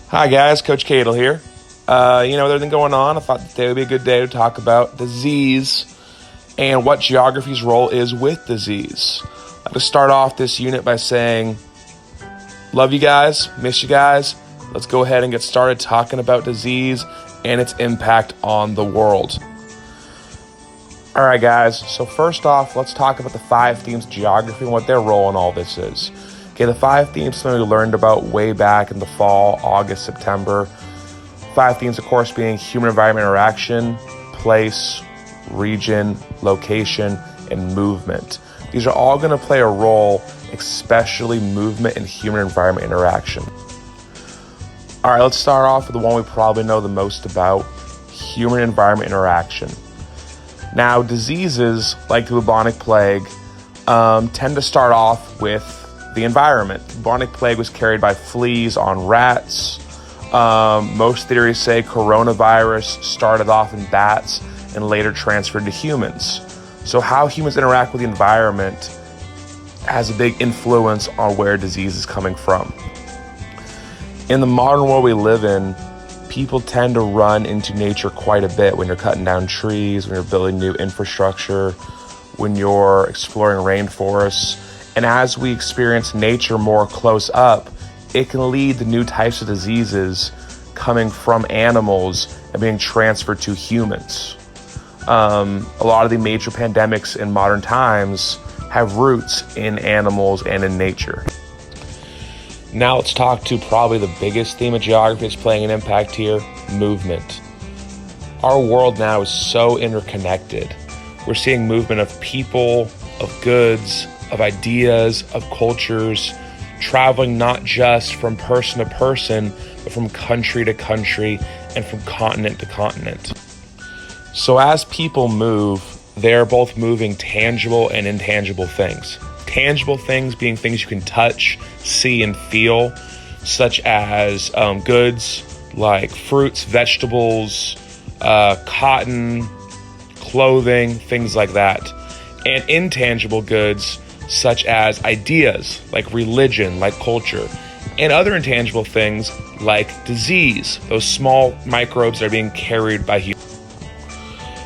Hi guys, Coach Cadle here. With everything going on, I thought today would be a good day to talk about disease and what geography's role is with disease. I'd like to start off this unit by saying, love you guys, miss you guys. Let's go ahead and get started talking about disease and its impact on the world. All right, guys, so first off, let's talk about the 5 themes of geography and what their role in all this is. Okay, the 5 themes something we learned about way back in the fall, August, September. 5 themes, of course, being human-environment interaction, place, region, location, and movement. These are all going to play a role, especially movement and human-environment interaction. All right, let's start off with the one we probably know the most about, human-environment interaction. Now, diseases like the bubonic plague tend to start off with the environment. The bubonic plague was carried by fleas on rats. Most theories say coronavirus started off in bats and later transferred to humans. So how humans interact with the environment has a big influence on where disease is coming from. In the modern world we live in, people tend to run into nature quite a bit when you're cutting down trees, when you're building new infrastructure, when you're exploring rainforests. And as we experience nature more close up, it can lead to new types of diseases coming from animals and being transferred to humans. A lot of the major pandemics in modern times have roots in animals and in nature. Now let's talk to probably the biggest theme of geography that's playing an impact here, movement. Our world now is so interconnected. We're seeing movement of people, of goods, of ideas, of cultures, traveling not just from person to person, but from country to country and from continent to continent. So as people move, they're both moving tangible and intangible things. Tangible things being things you can touch, see, and feel, such as goods like fruits, vegetables, cotton, clothing, things like that. And intangible goods such as ideas like religion, like culture, and other intangible things like disease, those small microbes that are being carried by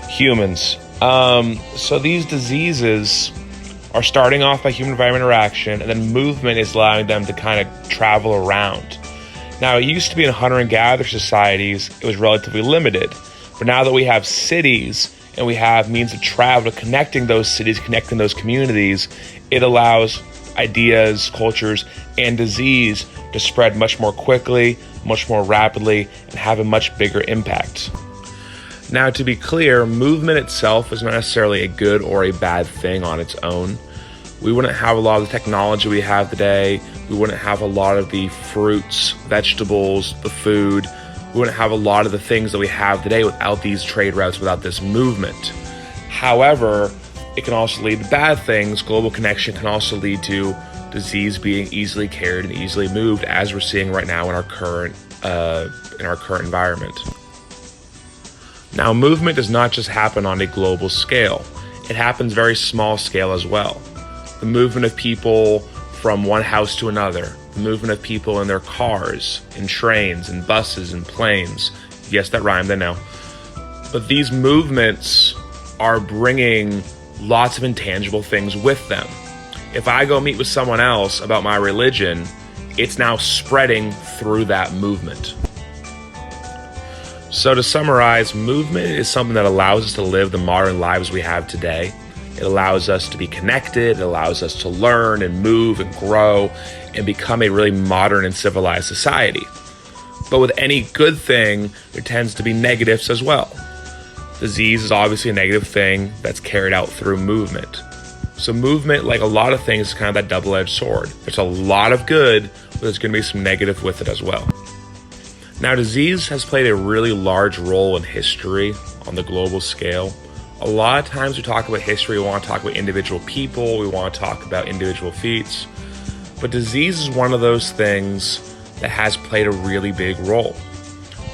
humans. So these diseases are starting off by human-environment interaction, and then movement is allowing them to kind of travel around. Now, it used to be in hunter-and-gatherer societies, it was relatively limited. But now that we have cities and we have means of travel connecting those cities, connecting those communities, it allows ideas, cultures, and disease to spread much more quickly, much more rapidly, and have a much bigger impact. Now, to be clear, movement itself is not necessarily a good or a bad thing on its own. We wouldn't have a lot of the technology we have today. We wouldn't have a lot of the fruits, vegetables, the food. We wouldn't have a lot of the things that we have today without these trade routes, without this movement. However, it can also lead to bad things. Global connection can also lead to disease being easily carried and easily moved, as we're seeing right now in our current environment. Now, movement does not just happen on a global scale. It happens very small scale as well. The movement of people from one house to another, the movement of people in their cars, in trains, in buses, in planes. Yes, that rhymed, I know. But these movements are bringing lots of intangible things with them. If I go meet with someone else about my religion, it's now spreading through that movement. So to summarize, movement is something that allows us to live the modern lives we have today. It allows us to be connected, it allows us to learn and move and grow and become a really modern and civilized society. But with any good thing, there tends to be negatives as well. Disease is obviously a negative thing that's carried out through movement. So movement, like a lot of things, is kind of that double-edged sword. There's a lot of good, but there's going to be some negative with it as well. Now, disease has played a really large role in history on the global scale. A lot of times we talk about history, we want to talk about individual people, we want to talk about individual feats. But disease is one of those things that has played a really big role.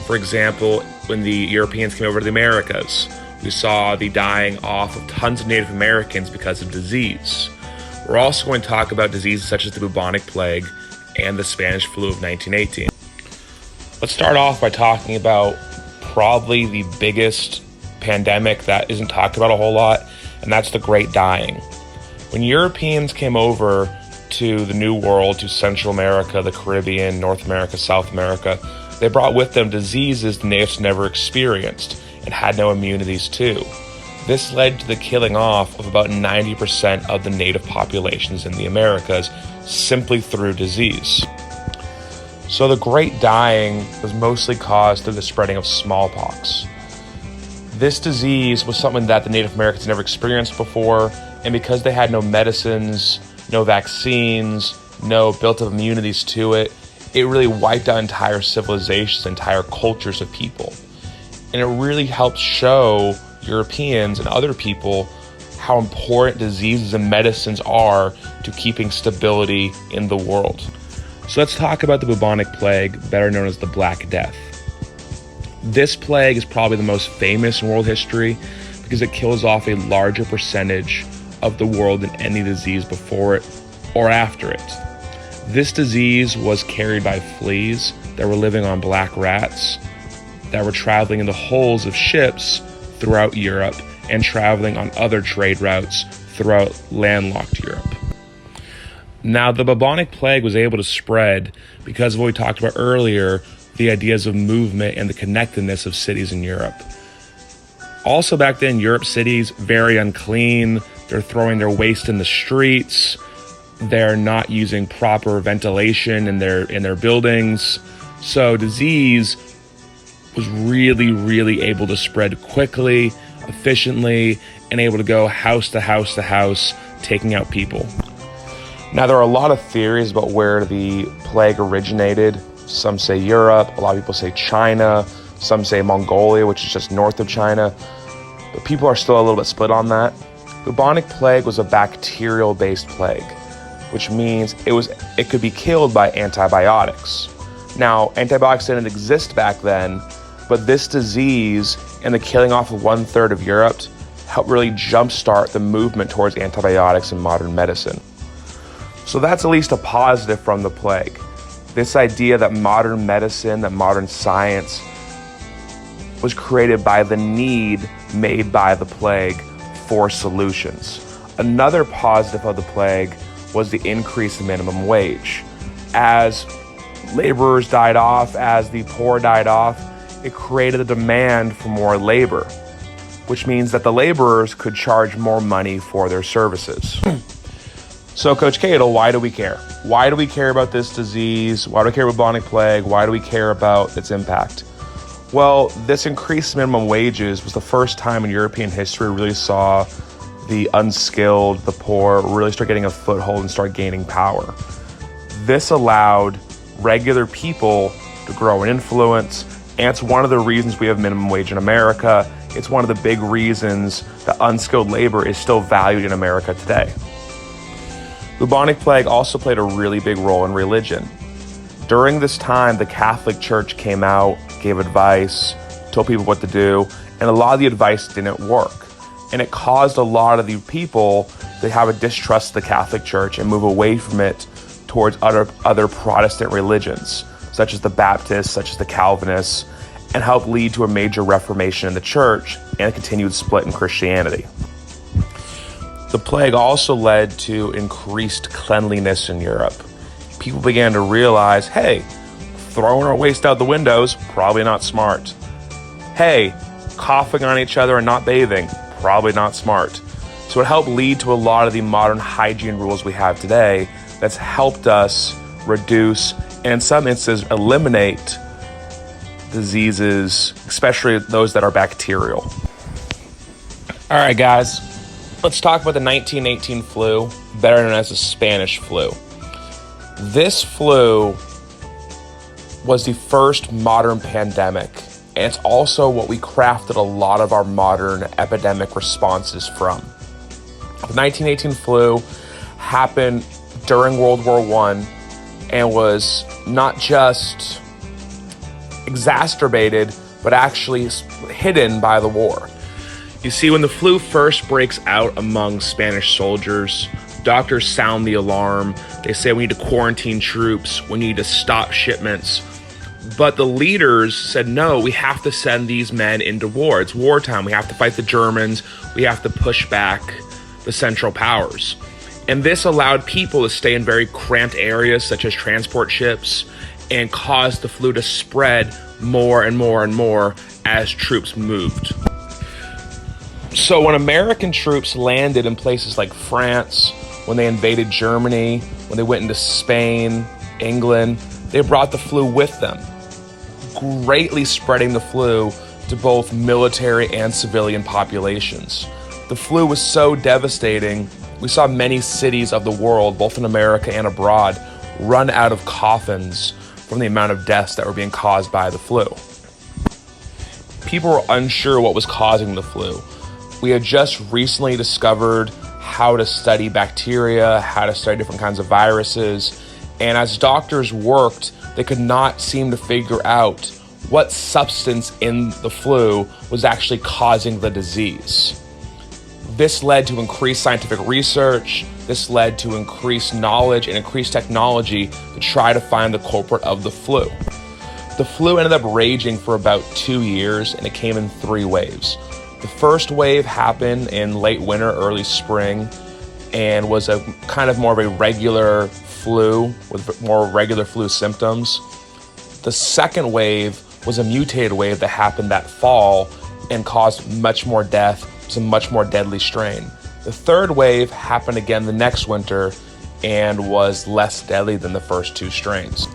For example, when the Europeans came over to the Americas, we saw the dying off of tons of Native Americans because of disease. We're also going to talk about diseases such as the bubonic plague and the Spanish flu of 1918. Let's start off by talking about probably the biggest pandemic that isn't talked about a whole lot, and that's the Great Dying. When Europeans came over to the New World, to Central America, the Caribbean, North America, South America, they brought with them diseases the natives never experienced and had no immunities to. This led to the killing off of about 90% of the native populations in the Americas simply through disease. So the Great Dying was mostly caused through the spreading of smallpox. This disease was something that the Native Americans never experienced before, and because they had no medicines, no vaccines, no built-up immunities to it, it really wiped out entire civilizations, entire cultures of people. And it really helped show Europeans and other people how important diseases and medicines are to keeping stability in the world. So let's talk about the bubonic plague, better known as the Black Death. This plague is probably the most famous in world history because it kills off a larger percentage of the world than any disease before it or after it. This disease was carried by fleas that were living on black rats that were traveling in the hulls of ships throughout Europe and traveling on other trade routes throughout landlocked Europe. Now, the bubonic plague was able to spread because of what we talked about earlier, the ideas of movement and the connectedness of cities in Europe. Also back then, Europe's cities, very unclean. They're throwing their waste in the streets. They're not using proper ventilation in their buildings. So disease was really able to spread quickly, efficiently, and able to go house to house to house, taking out people. Now, there are a lot of theories about where the plague originated. Some say Europe, a lot of people say China, some say Mongolia, which is just north of China, but people are still a little bit split on that. Bubonic plague was a bacterial-based plague, which means it could be killed by antibiotics. Now, antibiotics didn't exist back then, but this disease and the killing off of 1/3 of Europe helped really jumpstart the movement towards antibiotics in modern medicine. So that's at least a positive from the plague. This idea that modern medicine, that modern science was created by the need made by the plague for solutions. Another positive of the plague was the increase in minimum wage. As laborers died off, as the poor died off, it created a demand for more labor, which means that the laborers could charge more money for their services. So, Coach Cadle, why do we care? Why do we care about this disease? Why do we care about bubonic plague? Why do we care about its impact? Well, this increased minimum wages was the first time in European history we really saw the unskilled, the poor, really start getting a foothold and start gaining power. This allowed regular people to grow in influence, and it's one of the reasons we have minimum wage in America. It's one of the big reasons that unskilled labor is still valued in America today. Bubonic plague also played a really big role in religion. During this time, the Catholic Church came out, gave advice, told people what to do, and a lot of the advice didn't work. And it caused a lot of the people to have a distrust of the Catholic Church and move away from it towards other Protestant religions, such as the Baptists, such as the Calvinists, and helped lead to a major reformation in the church and a continued split in Christianity. The plague also led to increased cleanliness in Europe. People began to realize, hey, throwing our waste out the windows, probably not smart. Hey, coughing on each other and not bathing, probably not smart. So it helped lead to a lot of the modern hygiene rules we have today that's helped us reduce and in some instances eliminate diseases, especially those that are bacterial. All right, guys. Let's talk about the 1918 flu, better known as the Spanish flu. This flu was the first modern pandemic, and it's also what we crafted a lot of our modern epidemic responses from. The 1918 flu happened during World War I and was not just exacerbated, but actually hidden by the war. You see, when the flu first breaks out among Spanish soldiers, doctors sound the alarm. They say we need to quarantine troops, we need to stop shipments. But the leaders said, no, we have to send these men into war. It's wartime. We have to fight the Germans. We have to push back the Central Powers. And this allowed people to stay in very cramped areas, such as transport ships, and caused the flu to spread more and more and more as troops moved. So when American troops landed in places like France, when they invaded Germany, when they went into Spain, England, they brought the flu with them, greatly spreading the flu to both military and civilian populations. The flu was so devastating, we saw many cities of the world, both in America and abroad, run out of coffins from the amount of deaths that were being caused by the flu. People were unsure what was causing the flu. We had just recently discovered how to study bacteria, how to study different kinds of viruses, and as doctors worked, they could not seem to figure out what substance in the flu was actually causing the disease. This led to increased scientific research. This led to increased knowledge and increased technology to try to find the culprit of the flu. The flu ended up raging for about 2 years, and it came in 3 waves. The first wave happened in late winter, early spring, and was a kind of more of a regular flu with more regular flu symptoms. The second wave was a mutated wave that happened that fall and caused much more death. It's a much more deadly strain. The third wave happened again the next winter and was less deadly than the first 2 strains.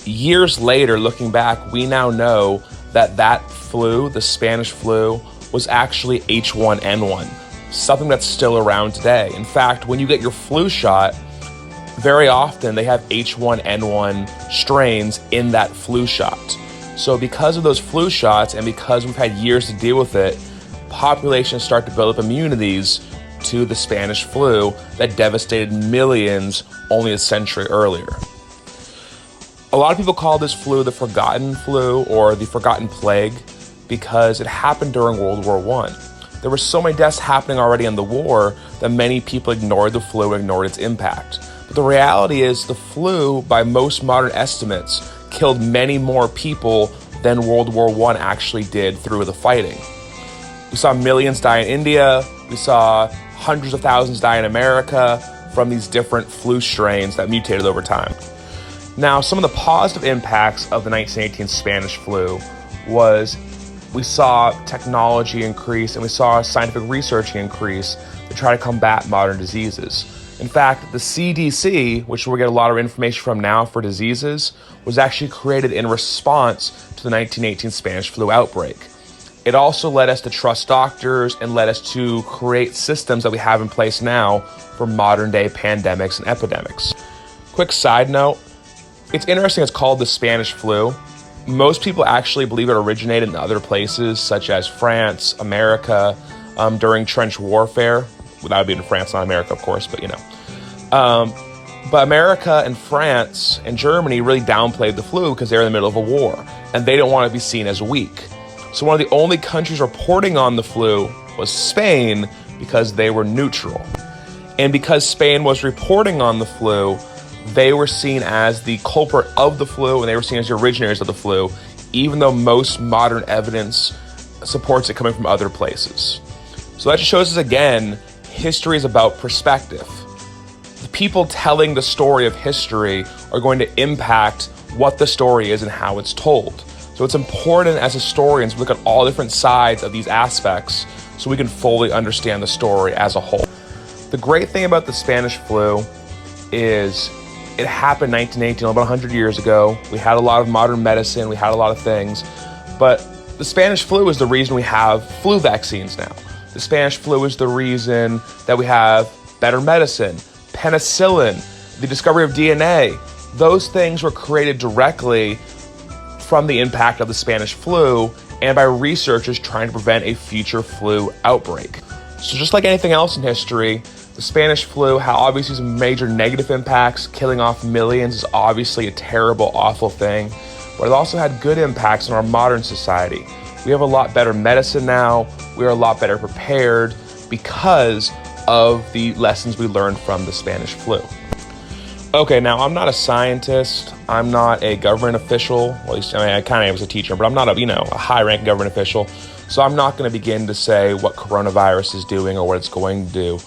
Years later, looking back, we now know that that flu, the Spanish flu, was actually H1N1, something that's still around today. In fact, when you get your flu shot, very often they have H1N1 strains in that flu shot. So because of those flu shots and because we've had years to deal with it, populations start to build up immunities to the Spanish flu that devastated millions only a century earlier. A lot of people call this flu the forgotten flu or the forgotten plague because it happened during World War I. There were so many deaths happening already in the war that many people ignored the flu and ignored its impact. But the reality is the flu, by most modern estimates, killed many more people than World War I actually did through the fighting. We saw millions die in India. We saw hundreds of thousands die in America from these different flu strains that mutated over time. Now, some of the positive impacts of the 1918 Spanish flu was we saw technology increase and we saw scientific research increase to try to combat modern diseases. In fact, the CDC, which we get a lot of information from now for diseases, was actually created in response to the 1918 Spanish flu outbreak. It also led us to trust doctors and led us to create systems that we have in place now for modern day pandemics and epidemics. Quick side note, it's interesting it's called the Spanish flu. Most people actually believe it originated in other places such as France, America, during trench warfare. Well, that would be in France, not America, of course, but you know. But America and France and Germany really downplayed the flu because they were in the middle of a war and they didn't want to be seen as weak. So one of the only countries reporting on the flu was Spain because they were neutral. And because Spain was reporting on the flu, they were seen as the culprit of the flu and they were seen as the originators of the flu, even though most modern evidence supports it coming from other places. So that just shows us again, history is about perspective. The people telling the story of history are going to impact what the story is and how it's told. So it's important as historians to look at all different sides of these aspects so we can fully understand the story as a whole. The great thing about the Spanish flu is it happened in 1918, about 100 years ago. We had a lot of modern medicine, we had a lot of things, but the Spanish flu is the reason we have flu vaccines now. The Spanish flu is the reason that we have better medicine, penicillin, the discovery of DNA. Those things were created directly from the impact of the Spanish flu and by researchers trying to prevent a future flu outbreak. So just like anything else in history, the Spanish flu had obviously some major negative impacts. Killing off millions is obviously a terrible, awful thing, but it also had good impacts on our modern society. We have a lot better medicine now. We are a lot better prepared because of the lessons we learned from the Spanish flu. Okay, now I'm not a scientist. I'm not a government official. Well, at least I kind of am as a teacher, but I'm not a high-ranking government official. So I'm not going to begin to say what coronavirus is doing or what it's going to do.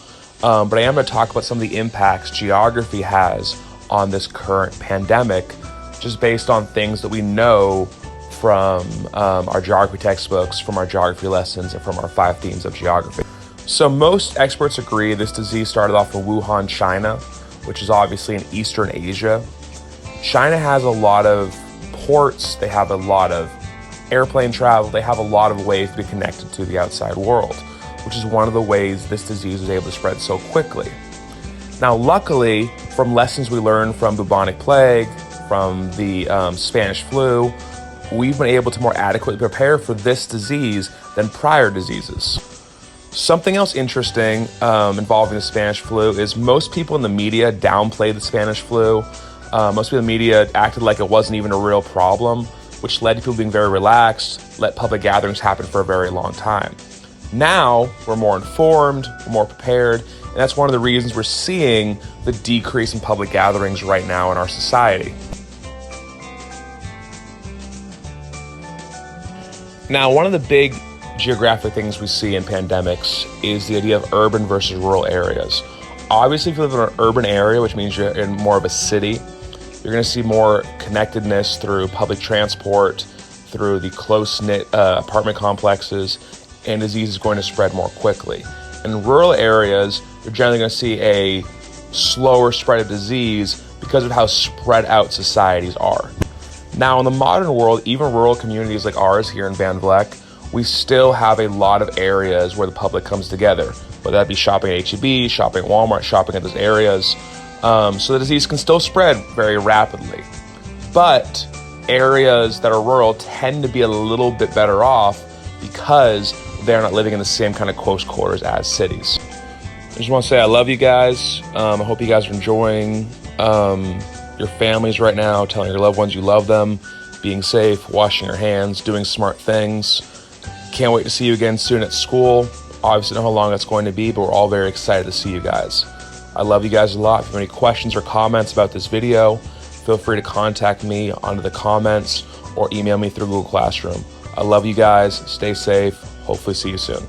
But I am going to talk about some of the impacts geography has on this current pandemic, just based on things that we know from our geography textbooks, from our geography lessons, and from our 5 themes of geography. So most experts agree this disease started off in Wuhan, China, which is obviously in Eastern Asia. China has a lot of ports, they have a lot of airplane travel, they have a lot of ways to be connected to the outside world, which is one of the ways this disease was able to spread so quickly. Now, luckily, from lessons we learned from bubonic plague, from the Spanish flu, we've been able to more adequately prepare for this disease than prior diseases. Something else interesting involving the Spanish flu is most people in the media downplayed the Spanish flu. Most people in the media acted like it wasn't even a real problem, which led to people being very relaxed, let public gatherings happen for a very long time. Now, we're more informed, we're more prepared, and that's one of the reasons we're seeing the decrease in public gatherings right now in our society. Now, one of the big geographic things we see in pandemics is the idea of urban versus rural areas. Obviously, if you live in an urban area, which means you're in more of a city, you're going to see more connectedness through public transport, through the close-knit apartment complexes, and disease is going to spread more quickly. In rural areas, you're generally going to see a slower spread of disease because of how spread out societies are. Now, in the modern world, even rural communities like ours here in Van Vleck, we still have a lot of areas where the public comes together, whether that be shopping at H-E-B, shopping at Walmart, shopping at those areas. So the disease can still spread very rapidly. But areas that are rural tend to be a little bit better off because they're not living in the same kind of close quarters as cities. I just want to say I love you guys. I hope you guys are enjoying your families right now, telling your loved ones you love them, being safe, washing your hands, doing smart things. Can't wait to see you again soon at school. Obviously, don't know how long that's going to be, but we're all very excited to see you guys. I love you guys a lot. If you have any questions or comments about this video, feel free to contact me under the comments or email me through Google Classroom. I love you guys. Stay safe. Hopefully see you soon.